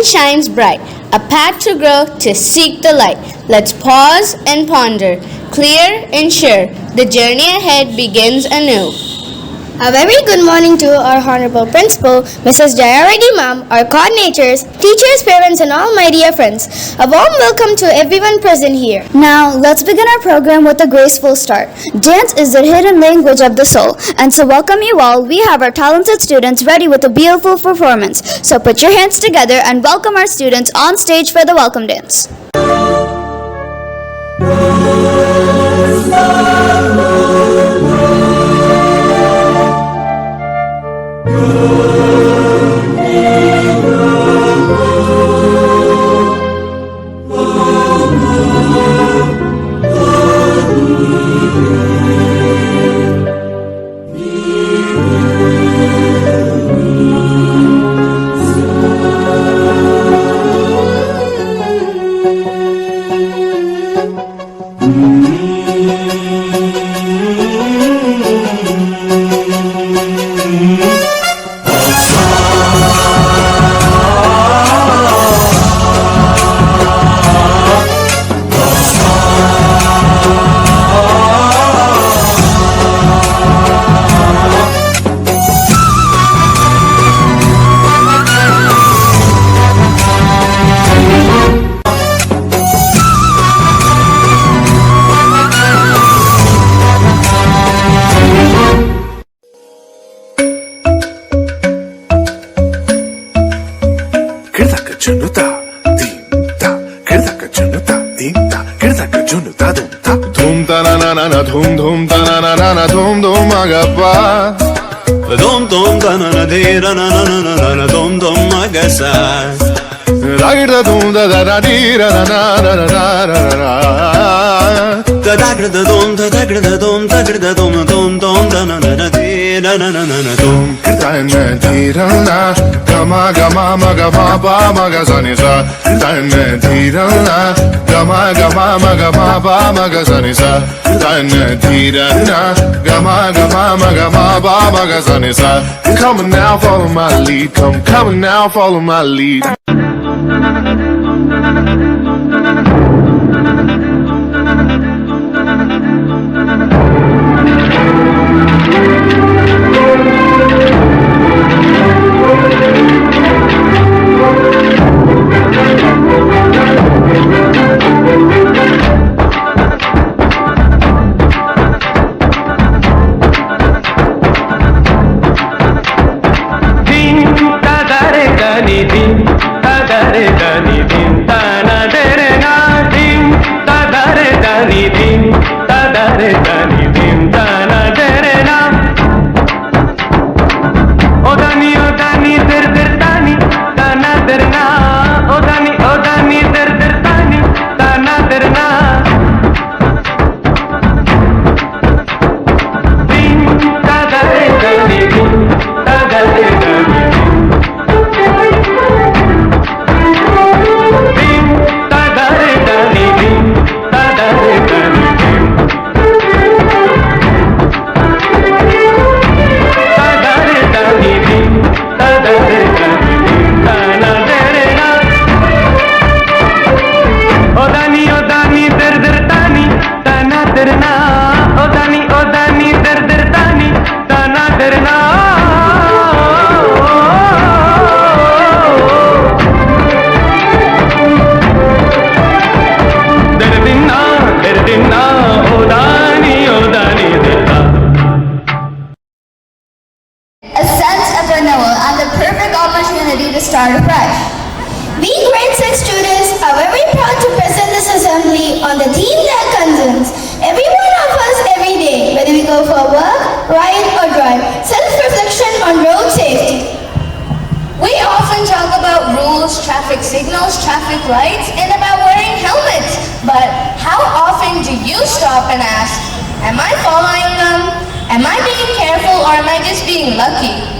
shines bright, a path to grow, to seek the light. Let's pause and ponder, clear and sure, the journey ahead begins anew. A very good morning to our Honorable Principal, Mrs. Jayaredi Ma'am, our coordinators, teachers, parents, and all my dear friends. A warm welcome to everyone present here. Now, let's begin our program with a graceful start. Dance is the hidden language of the soul, and to welcome you all, we have our talented students ready with a beautiful performance. So put your hands together and welcome our students on stage for the welcome dance. Dhum dhum ta na na na na dhum dhum agappa dhum dhum ta na na de ra na na na na na dhum dhum agasa ra da dhum da da da di ra na na na na na na da da da dhum da da da dhum da da dhum dhum dhum da na na na de ra na na na na dhum ta na di ra na gama gama ma ga ma ba ma ga sa ni sa ta na di ra na gama gama ma ga ma ba ma ga sa ni sa ta na di ra na gama gama ma ga ma ba ma ga sa ni sa. Come on now, follow my lead. Come on now, follow my lead. Start afresh. We grade 6 students are very proud to present this assembly on the theme that concerns every one of us every day, whether we go for work, ride or drive. Self-reflection on road safety. We often talk about rules, traffic signals, traffic lights, and about wearing helmets. But how often do you stop and ask, am I following them? Am I being careful or am I just being lucky?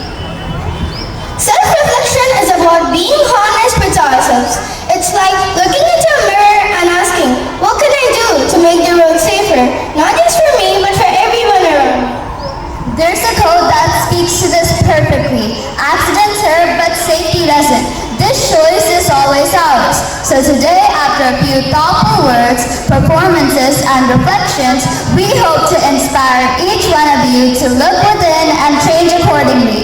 Self-reflection is about being honest with ourselves. It's like looking into a mirror and asking, what can I do to make the road safer? Not just for me, but for everyone around. There's a code that speaks to this perfectly. Accidents hurt, but safety doesn't. This choice is always ours. So today, after a few thoughtful words, performances, and reflections, we hope to inspire each one of you to look within and change accordingly.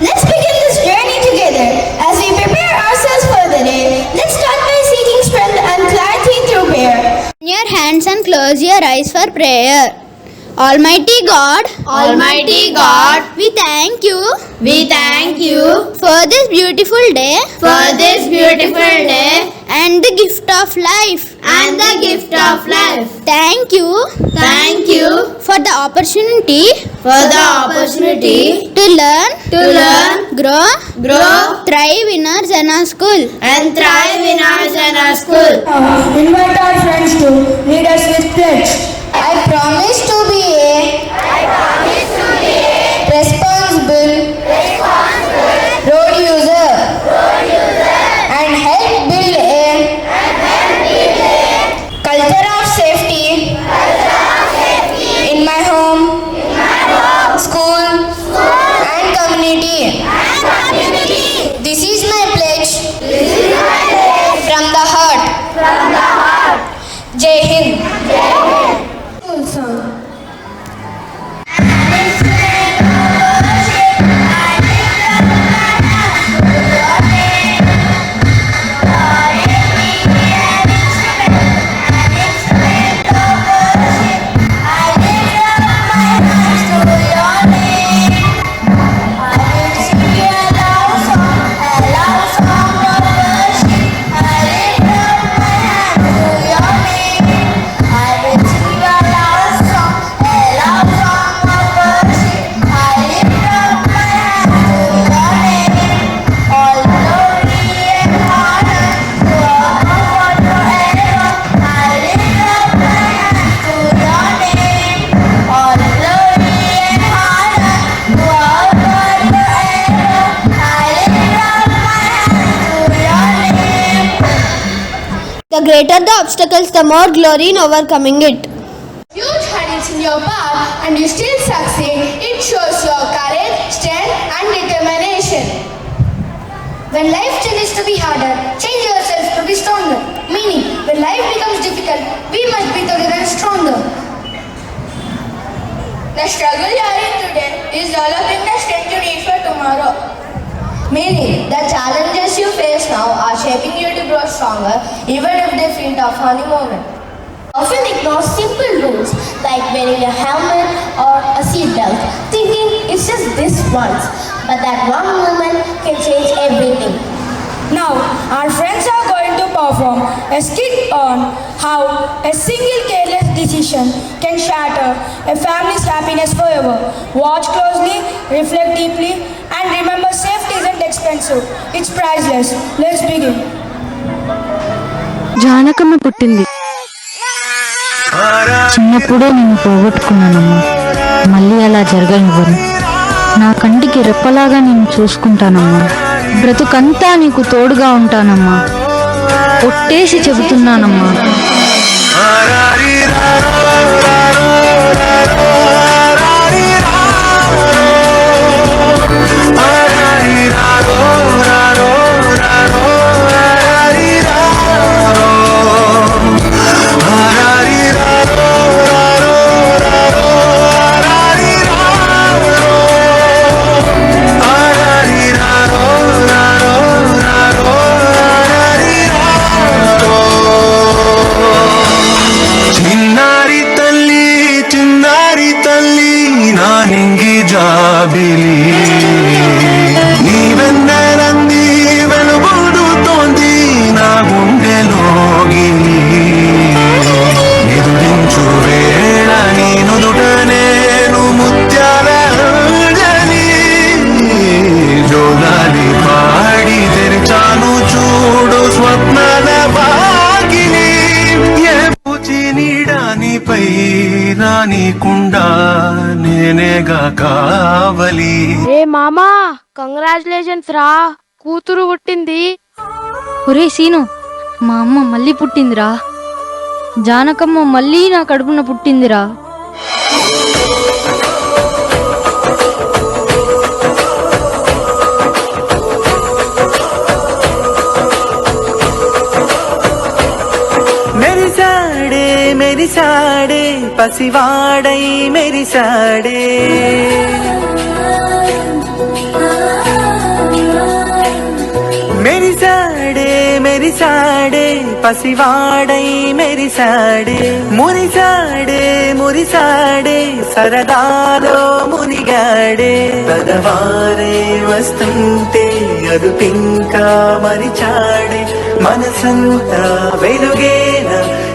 Let's begin this journey together. As we prepare ourselves for the day, let's start by seeking strength and clarity through prayer. Open your hands and close your eyes for prayer. Almighty God, we thank you for this beautiful day, and the gift of life, Thank you for the opportunity to learn, grow, thrive in our Jana school. Invite our friends to lead us with pledge. I promise to be a responsible road user and help build a culture of safety in my home, school and community. This is my pledge from the heart. Jai Hind. Song. The greater the obstacles, the more glory in overcoming it. Huge hurdles in your path and you still succeed. It shows your courage, strength and determination. When life changes to be harder, change yourself to be stronger. Meaning, when life becomes difficult, we must be together stronger. The struggle you are in today is developing the strength you need for tomorrow. Meaning, the challenges you face now are shaping you to grow stronger, even if they feel tough on the moment. Often ignore simple rules like wearing a helmet or a seatbelt, thinking it's just this once, but that one moment can change everything. Now, our friends are going to perform a skit on how a single careless decision can shatter a family's happiness forever. Watch closely, reflect deeply, and remember safety isn't expensive. It's priceless. Let's begin. Janakamma పుట్టింది. చిన్నప్పుడే నేను పోగొట్టుకున్నానమ్మా. మళ్ళీ అలా జరగనివ్వను. నా కంటికి రెప్పలాగా నేను చూసుకుంటానమ్మా. బ్రతుకంతా నీకు తోడుగా ఉంటానమ్మా. ఒట్టేసి చెబుతున్నానమ్మా. కావలి. ఏ మామా, కంగ్రాచులేషన్స్ రా, కూతురు పుట్టింది. ఒరే సీను, మా అమ్మ మళ్ళీ పుట్టిందిరా. జానకమ్మ మళ్ళీ నా కడుపున పుట్టిందిరా. మురిసాడే పసివాడై మెరిసాడే మెరిసాడే మెరిసాడే పసివాడై మెరిసాడే మురిసాడే మురిసాడే సరదాలో మునిగాడే పదవారే వస్తుంటే అదుపింకా మరిచాడే మనసంతా వెలుగేన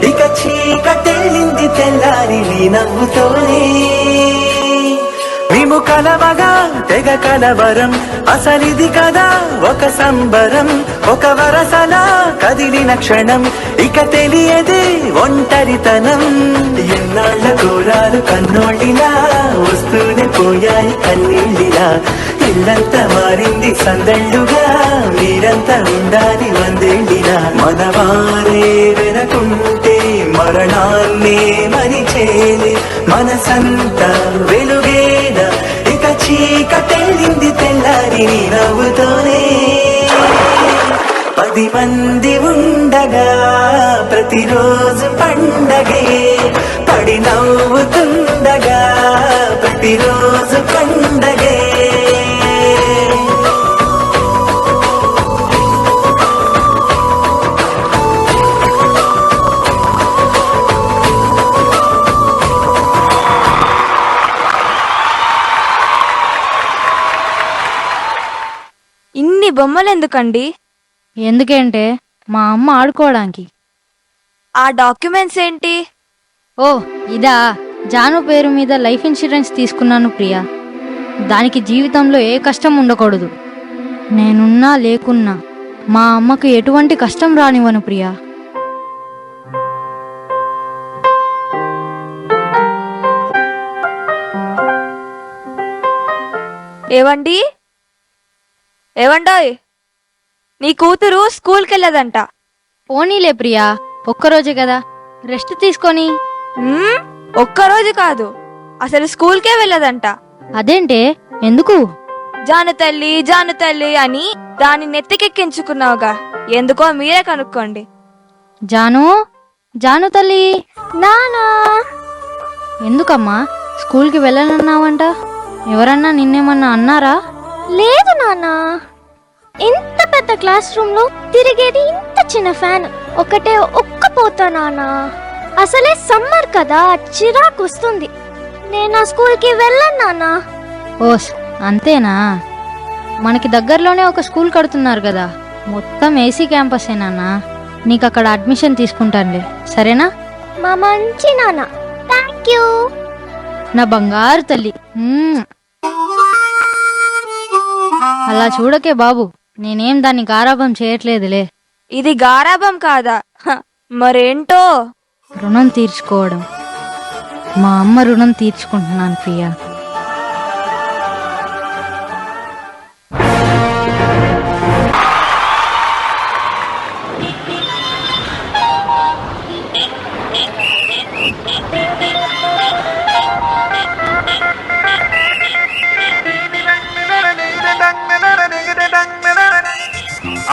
ఇక చీకటెళ్ళింది తెల్లారి నీ నవ్వుతోనే మేము కలవగా తెగ కలవరం అసలిది కదా ఒక సంబరం ఒక వరసలా కదిలిన క్షణం ఇక తెలియదే ఒంటరితనం ఎన్నాళ్ళ కోరాలు కన్నోళ్ళిలా వస్తూనే పోయాయి కన్నీళ్ళిలా ఇల్లంతా మారింది సందళ్ళుగా మీరంతా ఉండాలి వందేళ్ళిలా మనవారే వెనకుంటే మరణాన్నే మరిచేలే మనసంతా వెలుగేనా ఇక చీకటెళ్ళింది తెల్లారి నీ నవ్వుతోనే 10 మంది ఉండగా ప్రతిరోజు పండగే పడి నవ్వుతుండగా ప్రతిరోజు పండగే ఇన్ని బొమ్మలు ఎందుకండి? ఎందుకంటే మా అమ్మ ఆడుకోవడానికి. ఆ డాక్యుమెంట్స్ ఏంటి? ఓ ఇదా, జాను పేరు మీద లైఫ్ ఇన్సూరెన్స్ తీసుకున్నాను ప్రియా. దానికి జీవితంలో ఏ కష్టం ఉండకూడదు. నేనున్నా లేకున్నా మా అమ్మకు ఎటువంటి కష్టం రానివ్వను ప్రియా. ఏవండి ఏవండోయ్, నీ కూతురు స్కూల్కి వెళ్ళదంట. పోనీలే ప్రియా, ఒక్కరోజే కదా, రెస్ట్ తీసుకొని. ఒక్కరోజు కాదు, అసలు స్కూల్కే వెళ్ళదంట. అదేంటే, ఎందుకు? జాను తల్లి అని దాన్ని నెత్తికెక్కించుకున్నావుగా, ఎందుకో మీరే కనుక్కోండి. జాను తల్లి. నానా, ఎందుకమ్మా స్కూల్కి వెళ్ళనన్నావంట? ఎవరన్నా నిన్నేమన్నా అన్నారా? లేదు నానా, ఇంత పెద్ద క్లాస్ రూమ్ లో తిరిగేది ఇంత చిన్న ఫ్యాన్ ఒకటే ఒక్కపోతా నానా. అసలే సమ్మర్ కదా, చిరాకు వస్తుంది. నేను ఆ స్కూల్కి వెళ్ళను నానా. ఓస్ అంతేనా? మనకి దగ్గరలోనే ఒక స్కూల్ కడుతున్నారు కదా, మొత్తం ఏసీ క్యాంపసేనా. నీకు అక్కడ అడ్మిషన్ తీసుకుంటానులే, సరేనా? మా మంచి నాన్న, థ్యాంక్ యూ. నా బంగారు తల్లి. అలా చూడకే బాబు, నేనేం దాన్ని గారాబం చేయట్లేదులే. ఇది గారాబం కాదా, మరేంటో. రుణం తీర్చుకోవడం. మా అమ్మ రుణం తీర్చుకుంటున్నాను ప్రియా.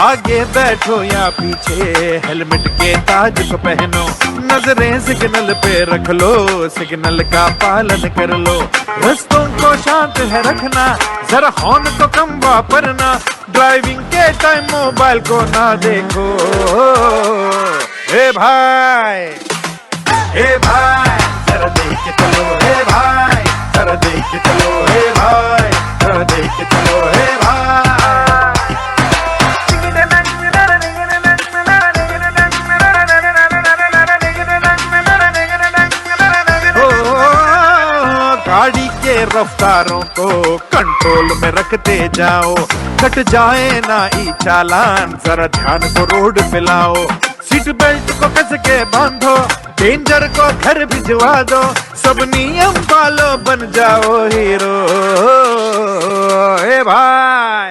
आगे बैठो या पीछे हेलमेट के ताज को पहनो, नजरें सिग्नल पे रख लो, सिग्नल का पालन कर लो, रस्तों को शांत है रखना, जरा हॉर्न को कम वापरना, ड्राइविंग के टाइम मोबाइल को ना देखो। हे भाई जरा देख के चलो, हे भाई जरा देख के चलो, हे भाई जरा देख के चलो, हे भाई। गाड़ी के रफ्तारों को कंट्रोल में रखते जाओ, कट जाए ना ई चालान, जरा ध्यान को रोड पे लाओ, सीट बेल्ट को कस के बांधो, डेंजर को घर भिजवा दो, सब नियम फॉलो बन जाओ हीरो। हे भाई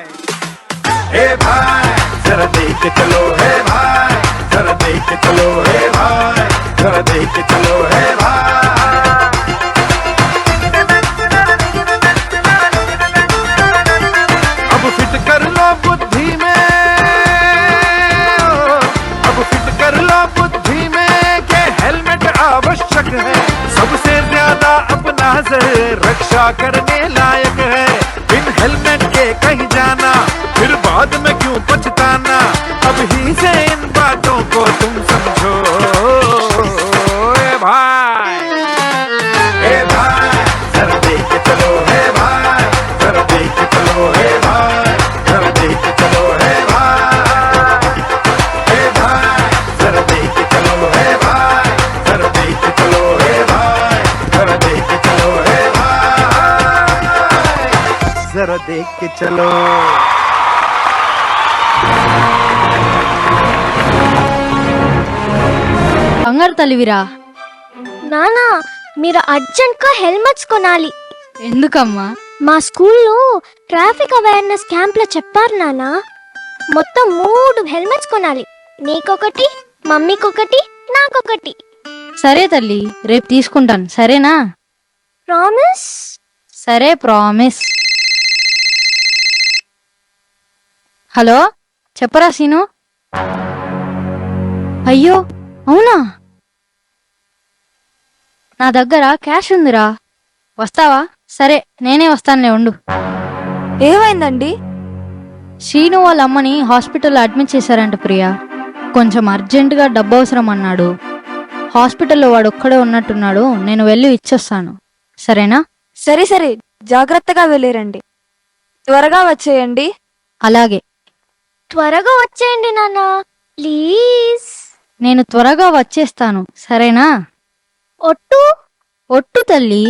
जरा देख के चलो, हे भाई जरा देख के चलो, हे भाई जरा देख के चलो, हे भाई। फिट कर लो बुद्धि में, अब फिट कर लो बुद्धि में कि हेलमेट आवश्यक नजर रक्षा करने लायक है। बिन हेलमेट के कहीं जाना फिर बाद में क्यों पछताना, अब ही से इन बातों को तुम समझो। ए भाई जरा देख के चलो, हे भाई जरा देख के चलो, हे भाई जरा देख के चलो, हे भाई जरा देख के चलो, हे भाई जरा देख के चलो, हे भाई जरा देख के चलो, हे भाई जरा देख के चलो। బంగారు తల్లివిరా. నానా మీరు అర్జెంట్గా హెల్మెట్స్ కొనాలి. ఎందుకమ్మా? మా స్కూల్లో ట్రాఫిక్ అవేర్నెస్ క్యాంప్లో చెప్పారు నానా. మొత్తం 3 హెల్మెట్స్ కొనాలి. నీకొకటి, మమ్మీకొకటి, నాకొకటి. సరే తల్లి, రేపు తీసుకుంటాను, సరేనా? ప్రామిస్? సరే, ప్రామిస్. హలో, చెప్పరా సీను? అయ్యో అవునా, నా దగ్గర క్యాష్ ఉందిరా. వస్తావా? సరే నేనే వస్తానులే, ఉండు. ఏమైందండి? శ్రీను వాళ్ళ అమ్మని హాస్పిటల్లో అడ్మిట్ చేశారంట ప్రియా. కొంచెం అర్జెంటుగా డబ్బు అవసరం అన్నాడు. హాస్పిటల్లో వాడు ఒక్కడే ఉన్నట్టున్నాడు. నేను వెళ్ళి ఇచ్చొస్తాను, సరేనా? సరే సరే, జాగ్రత్తగా వెళ్ళిరండి. త్వరగా వచ్చేయండి. అలాగే. త్వరగా వచ్చేయండి నానా ప్లీజ్. నేను త్వరగా వచ్చేస్తాను, సరేనా? ఒట్టు? ఒట్టు తల్లి.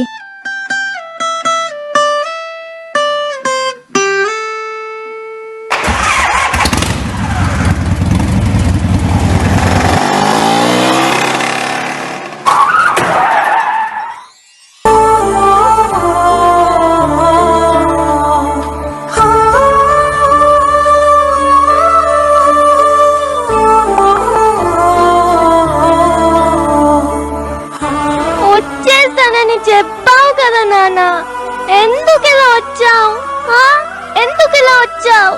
వచ్చేస్తానని చెప్పావు కదా నానా, ఎందుకు ఇలా వచ్చావు? ఎందుకు ఇలా వచ్చావు?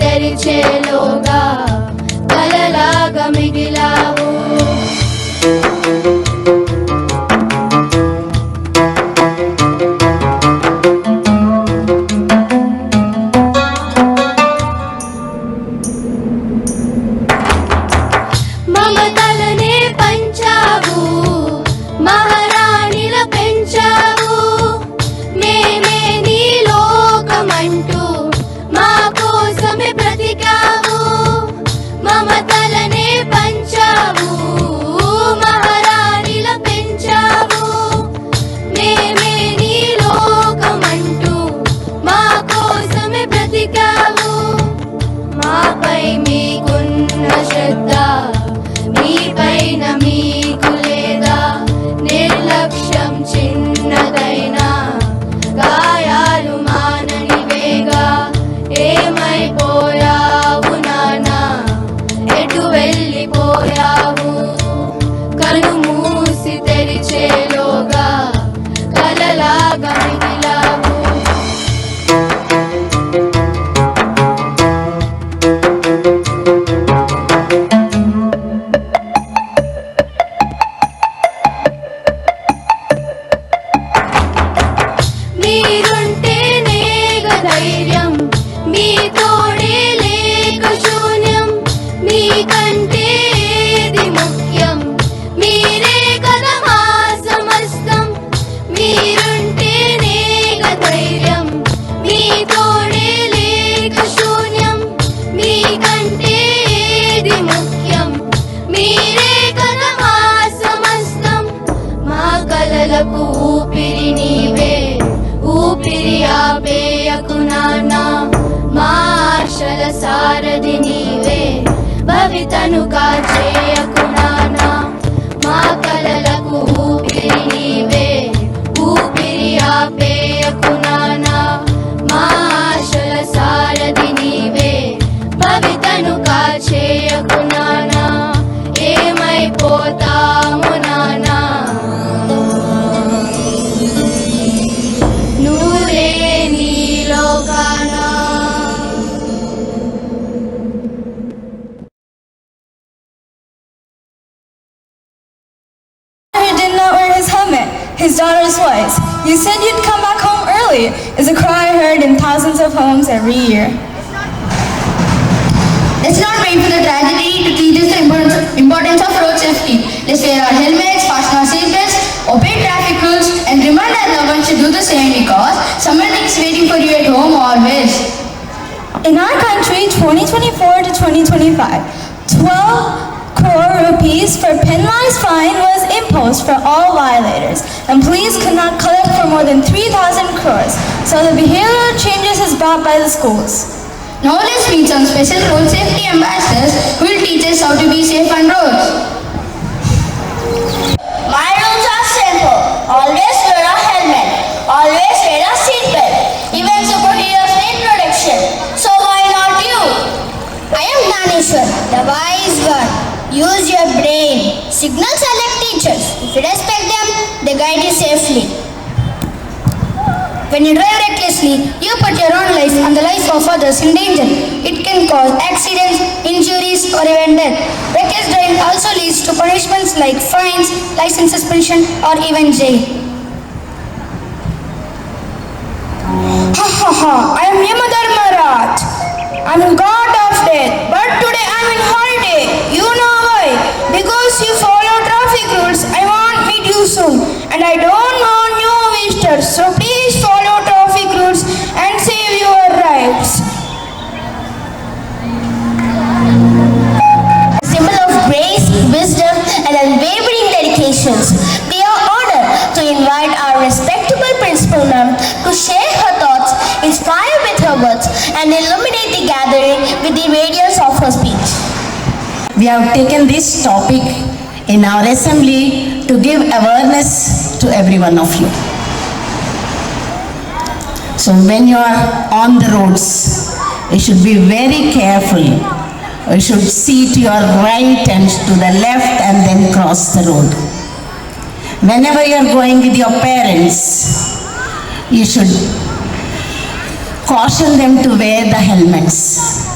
తెరిచేలోగా కలలాగా మిగిలావు. మమతలనే పంచావు, మహారాణిల పెంచావు. మేమే నీ లోకమంటూ మా కోసమే బ్రతికావు. మమతలనే పంచావు, మహారాణిల పెంచావు. మేమే నీ లోకమంటూ మా కోసమే బ్రతికావు. మాపై మీకున్న శ్రద్ధ మీపైన మీకు లేదా? నిర్లక్ష్యం చిన్నదైనా గాయాలు మాననివేగా. ఏమైపోయావు నానా, ఎటు వెళ్ళిపోయావు? కను మూసి తెరిచేలోగా కలలాగా మిగిలావు. మీరుంటేనేగ ధైర్యం, మీ తోడే లేక శూన్యం. మీకంటే ఏది ముఖ్యం? మీరే కదా మా సారథి నీవే భవితను కాచేయకు నానా మా కలలకు ఊపిరి నీవే ఊపిరి ఆపేయకు నానా మా ఆశల సారథి నీవే భవితను కాచేయకు నానా ఏమైపోతాము నానా నువ్వే నీ లోకానా. He did not wear his helmet. His daughter's was. You said you'd come back home early, is a cry heard in thousands of homes every year. Let's not wait for the tragedy to teach us the importance of road safety. Let's wear our helmets, fasten our seatbelts, obey traffic rules, and remind our loved ones to do the same because someone is waiting for you at home always. In our country, 2024 to 2025, 12 crore rupees for penalized fine was imposed for all violators, and police could not collect for more than 3,000 crores. So the behavioral changes is brought by the schools. Now let's meet some special road safety ambassadors who will teach us how to be safe on roads. My rules are simple. Always wear a helmet. Always wear a seatbelt. Even superheroes need protection. So why not you? I am Dhaneshwar, the wise one. Use your brain. Signals are like teachers. If you respect them, they guide you safely. When you drive recklessly, you put your own life and the life of others in danger. It can cause accidents, injuries, or even death. Reckless driving also leads to punishments like fines, license suspension, or even jail. Ha ha ha, I am Yamadharmaraj. I am god of death, but today I am in holiday. You know why? Because you follow traffic rules. I won't meet you soon, and I don't want new visitors. So please follow traffic rules and save your lives. Symbol of grace, wisdom, and unwavering dedications. We are honored to invite our respectable principal ma'am to share her thoughts, inspire with her words, and illuminate the gathering with the radiance of her speech. We have taken this topic in our assembly to give awareness to every one of you. So when you are on the roads, you should be very careful. You should see to your right and to the left and then cross the road. Whenever you are going with your parents, you should caution them to wear the helmets.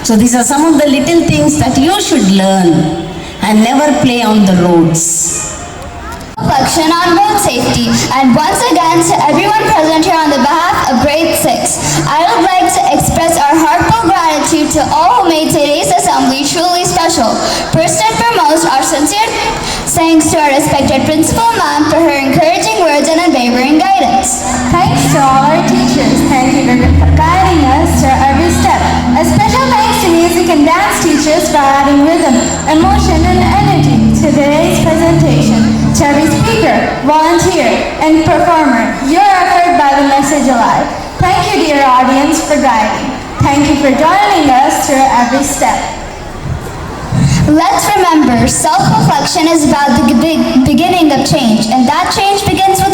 So these are some of the little things that you should learn and never play on the roads. Reflection on road safety, and once again to everyone present here on the behalf of grade 6, I would like to express our heartfelt gratitude to all who made today's assembly truly special. First and foremost, our sincere thanks to our respected principal ma'am for her encouraging words and unwavering guidance. Thanks to all our teachers. Thank you for guiding us through every step. A special thanks to music and dance teachers for adding rhythm, emotion, and energy to today's presentation. To every speaker, volunteer, and performer, your effort by the message alive. Thank you, dear audience, for guiding. Thank you for joining us through every step. Let's remember, self-reflection is about the beginning of change, and that change begins with